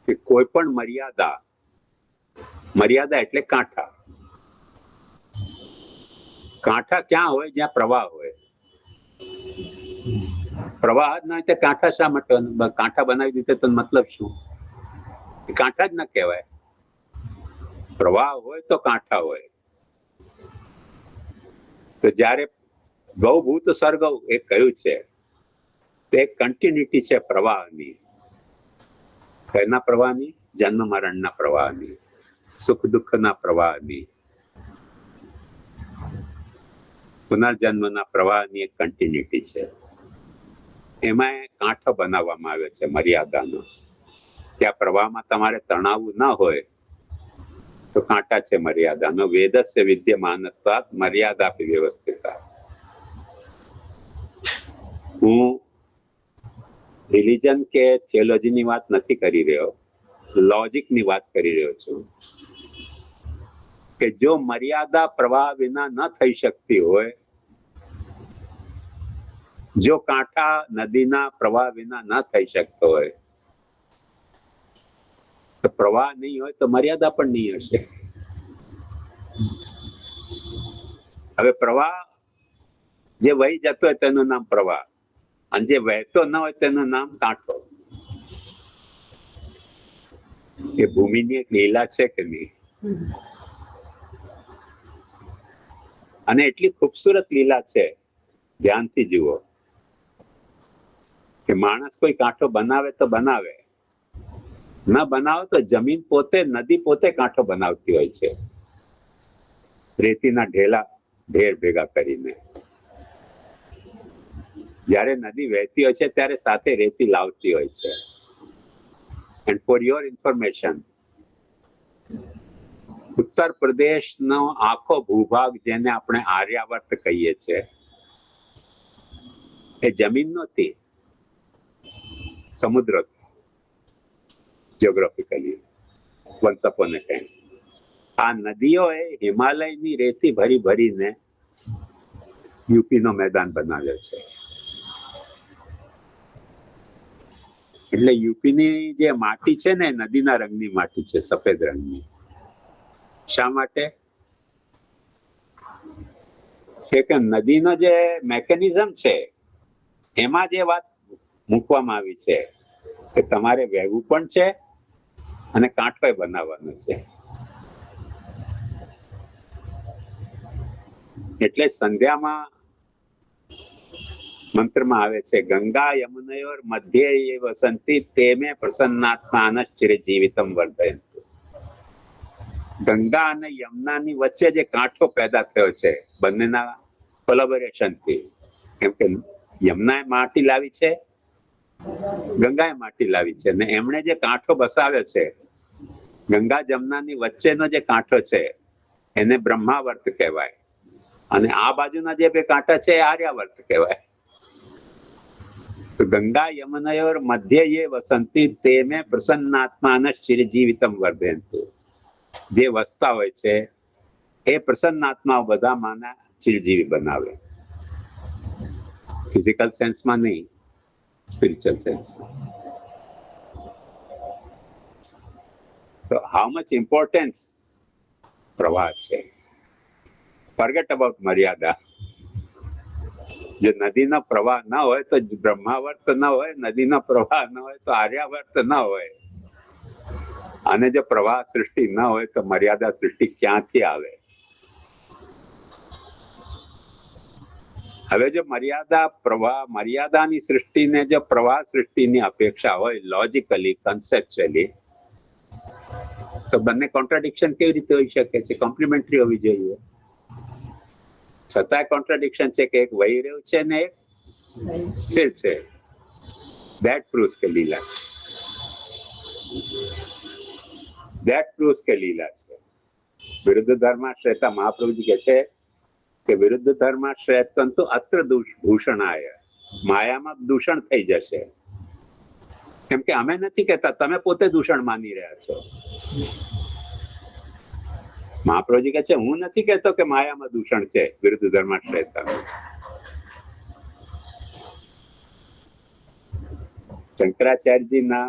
કે કોઈ પણ મર્યાદા એટલે કાંઠા. કાંઠા ક્યાં હોય? જ્યાં પ્રવાહ હોય. પ્રવાહ જ ના હોય તો કાંઠા શા માટે? કાંઠા બનાવી દીધે તો મતલબ શું? કાંઠા જ ના કહેવાય. પ્રવાહ હોય તો કાંઠા હોય. તો જ્યારે ગૌભૂત સર્ગ એ કહ્યું છે તે કન્ટિન્યુટી છે પ્રવાહની. કઈના પ્રવાહની? જન્મ મરણના પ્રવાહની, સુખ દુઃખના પ્રવાહની, પુનર્જન્મના પ્રવાહની એક કન્ટિન્યુટી છે. એમાં કાંઠો બનાવવામાં આવ્યો છે મર્યાદાનો. ત્યાં પ્રવાહમાં તમારે તણાવવું ન હોય તો કાંટા છે મર્યાદાનો. વેદસ્ય વિદ્યમાનત્વાत् મર્યાદાપી વ્યવસ્થિત. હું રિલિજન કે થિયોલોજીની વાત નથી કરી રહ્યો, લોજિકની વાત કરી રહ્યો છું. કે જો મર્યાદા પ્રવાહ વિના ન થઈ શકતી હોય, જો કાંઠા નદીના પ્રવાહ વિના ન થઈ શકતો હોય, તો પ્રવાહ નહીં હોય તો મર્યાદા પણ નહીં હશે. હવે પ્રવાહ જે વહી જતો હોય તેનું નામ પ્રવાહ, અને જે વહેતો ન હોય તેનું નામ કાંઠો. એ ભૂમિની એક લીલા છે કે નહીં? અને એટલી ખૂબસૂરત લીલા છે, ધ્યાનથી જુઓ, કે માણસ કોઈ કાંઠો બનાવે તો બનાવે, ન બનાવે તો જમીન પોતે, નદી પોતે કાંઠો બનાવતી હોય છે, રેતીના ઢેર ભેગા કરીને. જ્યારે નદી વહેતી હોય છે ત્યારે સાથે રેતી લાવતી હોય છે. એન્ડ ફોર યોર ઇન્ફોર્મેશન, ઉત્તર પ્રદેશનો આખો ભૂભાગ, જેને આપણે આર્યાવર્ત કહીએ છીએ, એ જમીન નહોતી, સમુદ્ર. જ્યોગ્રાફિકલી વન્સ અપોન અ ટાઈમ આ નદીઓએ હિમાલયની રેતી ભરીને યુપીનો મેદાન બનાવ્યો છે. એટલે યુપીની જે માટી છે ને, નદીના રંગની માટી છે, સફેદ રંગની. શા માટે? કે નદીનો જે મેકેનિઝમ છે એમાં જે વાત મૂકવામાં આવી છે કે તમારે વહેવું પણ છે અને કાંઠો બનાવવાનો છે. એટલે સંધ્યામાં મંત્રમાં આવે છે, ગંગા યમુનયોર મધ્યે વસંતી તેમે પ્રસન્નાત્મા અનશ્ચિરે જીવિતમ વર્ધયન્તુ. ગંગા અને યમુનાની વચ્ચે જે કાંઠો પેદા થયો છે બંનેના કોલેબોરેશનથી, કેમ કે યમુનાએ માટી લાવી છે, ગંગાએ માટી લાવી છે, અને એમણે જે કાંઠો બસાવ્યો છે ગંગા જમનાની વચ્ચેનો જે કાંઠો છે એને બ્રહ્માવર્ત કહેવાય, અને આ બાજુના જે બે કાંઠા છે એ આર્યાવર્ત કહેવાય. તો ગંગા યમુનયોર મધ્ય યે વસંતી તે મેં પ્રસન્નાત્માન ચિરજીવિતમ વર્ધયંતુ. જે વસતા હોય છે એ પ્રસન્નાત્માઓ બધા માના ચિરજીવી બનાવે. ફિઝિકલ સેન્સમાં નહીં, spiritual સેન્સમાં. So how much importance પ્રવાહ છે. ફોરગેટ અબાઉટ મર્યાદા. જો નદીનો પ્રવાહ ન હોય તો બ્રહ્માવર્ત ન હોય, નદીનો પ્રવાહ ન હોય તો આર્યાવર્ત ન હોય, અને જો પ્રવાહ સૃષ્ટિ ન હોય તો મર્યાદા સૃષ્ટિ ક્યાંથી આવે? હવે જો મર્યાદાની સૃષ્ટિને જો પ્રવાહ સૃષ્ટિની અપેક્ષા હોય લોજિકલી, કન્સેપ્ચ્યુઅલી, તો બંને કોન્ટ્રાડિક્શન કેવી રીતે હોઈ શકે છે? કોમ્પ્લિમેન્ટરી હોવી જોઈએ. છતાંય કોન્ટ્રાડિક્શન છે કે એક વહી રહ્યું છે ને એક સ્થિર છે. ધેટ પ્રૂવ્સ કે લીલા છે. ધેટ પ્રૂવ્સ કે લીલા છે. વિરુદ્ધ ધર્માશ્રયતા મહાપ્રભુજી કહે છે કે વિરુદ્ધ ધર્માશ્રયતંતુ અત્ર ભૂષણાય. માયામાં દૂષણ થઈ જશે. કેમ કે અમે નથી કહેતા, તમે પોતે દૂષણ માની રહ્યા છો. મહાપ્રભુજી કહે છે હું નથી કહેતો કે માયામાં દૂષણ છે વિરુદ્ધ ધર્માશ્રયતા. શંકરાચાર્યજીના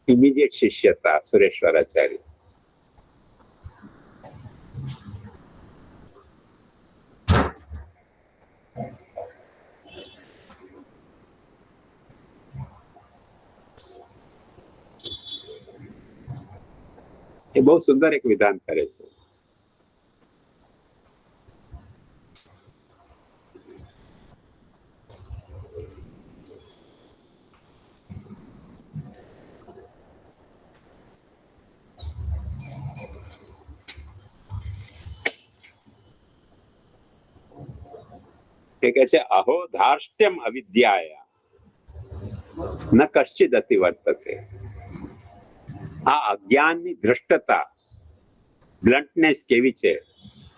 ઇમિડિયેટ શિષ્ય હતા સુરેશ્વરાચાર્ય. એ બહુ સુંદર એક વિધાન કરે છે. એ કહે છે અહો ધાર્ષ્ટ્યમ અવિદ્યાયા ન કશ્ચિદ અતિવર્તતે. આ અજ્ઞાનની ધૃષ્ટતા, બ્લન્ટનેસ કેવી છે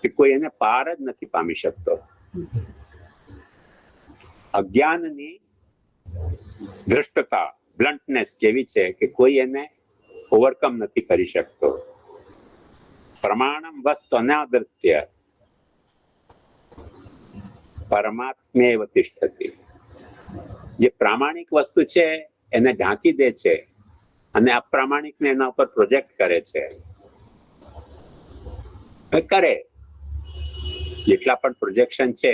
કે કોઈ એને પાર જ નથી પામી શકતો. અજ્ઞાનની ધૃષ્ટતા, બ્લન્ટનેસ કેવી છે કે કોઈ એને ઓવરકમ નથી કરી શકતો. પ્રમાણમ વસ્તુ અનાદૃત્ય પરમાત્મેવ તિષ્ઠતિ. જે પ્રામાણિક વસ્તુ છે એને ઢાંકી દે છે અને અપ્રામાણિકને એના ઉપર પ્રોજેક્ટ કરે છે. કરે જેટલા પણ પ્રોજેક્શન છે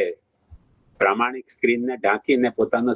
પ્રામાણિક સ્ક્રીનને ઢાંકીને પોતાનો